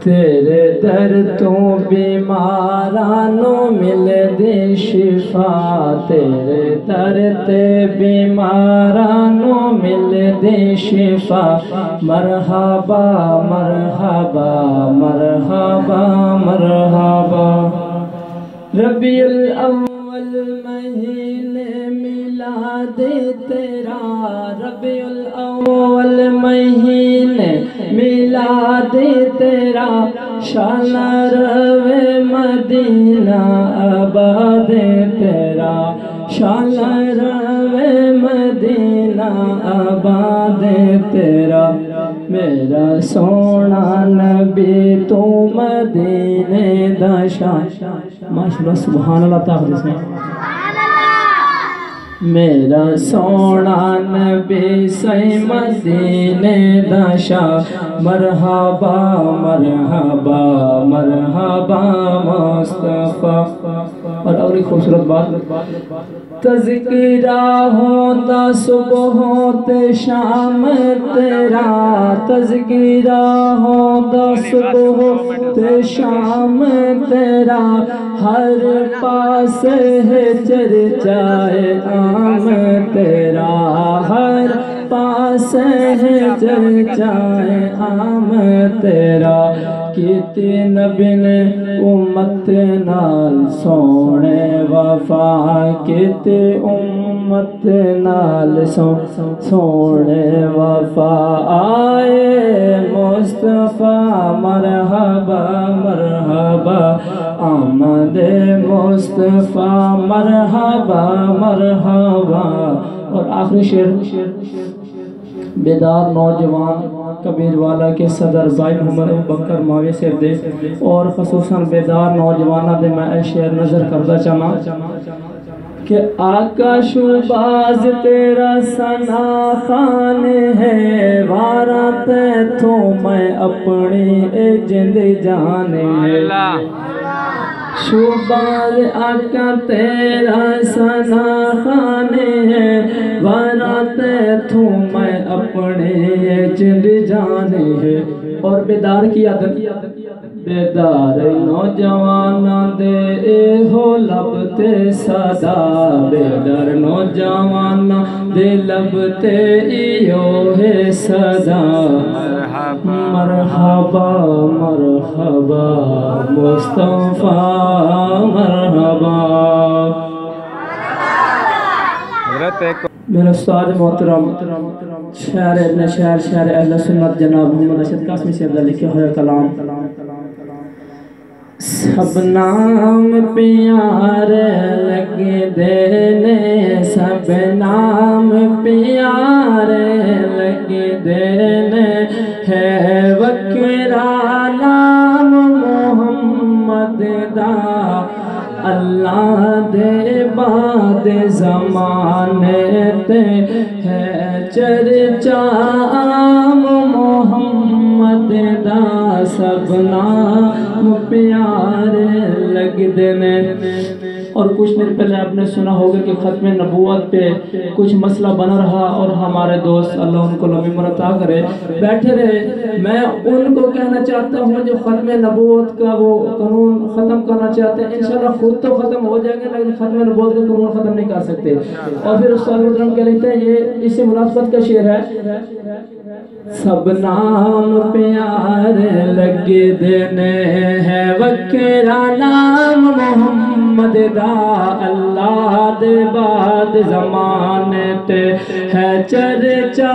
تیرے در تو بیمارانو مل دے شفا، تیرے در تے بیمارانو مل دے شفا، مرحبا مرحبا مرحبا مرحبا۔ ربیع الاول مہینے میلاد تیرا، ربیع الاول مہینے میلاد تیرا، شان روے مدینہ آباد تیرا، شان روے مدینہ آباد تیرا، میرا سونا نبی تو مدینے دا شان۔ ماشاءاللہ سبحان اللہ تعالی، میرا سونا نبی سی مدینے دا شاہ، مرحبا مرحبا مرحبا مصطفیٰ۔ اور ایک خوبصورت بات، تذکرہ ہوتا صبح ہوتے شام تیرا، تذکرہ ہوتا صبح ہوتے شام تیرا، ہر پاس ہے چرچائے عام تیرا، ہر پاس ہے چرچائے عام تیرا، کیتی نبی نے امت نال سونے وفا، کیتی امت نال سونے وفا، آئے مصطفیٰ مرحبا مرحبا، آمد مصطفیٰ مرحبا مرحبا۔ اور آخری شعر، بیدار نوجوان کبیر والا کے صدر بھائی محمد ابوبکر ماوی سے دے، اور خصوصاً بیدار نوجوانہ دے میں اے شعر نظر کردہ چاہنا کہ آقا شوباز تیرا ثنا خان ہے، وارات تو میں اپنی اے جند جان ہے، شوباز آقا تیرا ثنا خان ہے، وارات تو میں اپنے جند جان ہے۔ اور بیدار کی عادت، بیدار نوجوان دے اے ہو لب تے صدا، بیدار نوجوان دے لب تے ایو ہے صدا، مرحبا مرحبا مصطفیٰ مرحبا۔ میرے استاد محترم شاعر ابن شاعر شاعر اہل سنت جناب محمد رشید قاسمی سے لکھے ہوئے کلام، سب نام پیارے لگ دینے، سب نام پیارے لگ دینے، ہے وکرا نام محمد دا، اللہ دے بعد زمانے تے ہے چرچا عام محمد دا، سب نام پیارے لگ دینے۔ اور کچھ دن پہلے آپ نے سنا ہوگا کہ ختم نبوت پہ کچھ مسئلہ بنا رہا، اور ہمارے دوست اللہ ان کو لمبی عمر عطا کرے بیٹھے رہے۔ میں ان کو کہنا چاہتا ہوں جو ختم نبوت کا وہ قانون ختم کرنا چاہتے ہیں، انشاءاللہ خود تو ختم ہو جائیں گے لیکن ختم نبوت کا قانون ختم نہیں کر سکتے۔ اور پھر استاد محترم کیا لکھتے ہیں، یہ اس سے مناسبت کا شعر ہے، سب نام پیارے لگ دینے، ہے وکرا نام محمد دا، اللہ دے بعد زمانے تے ہے چرچا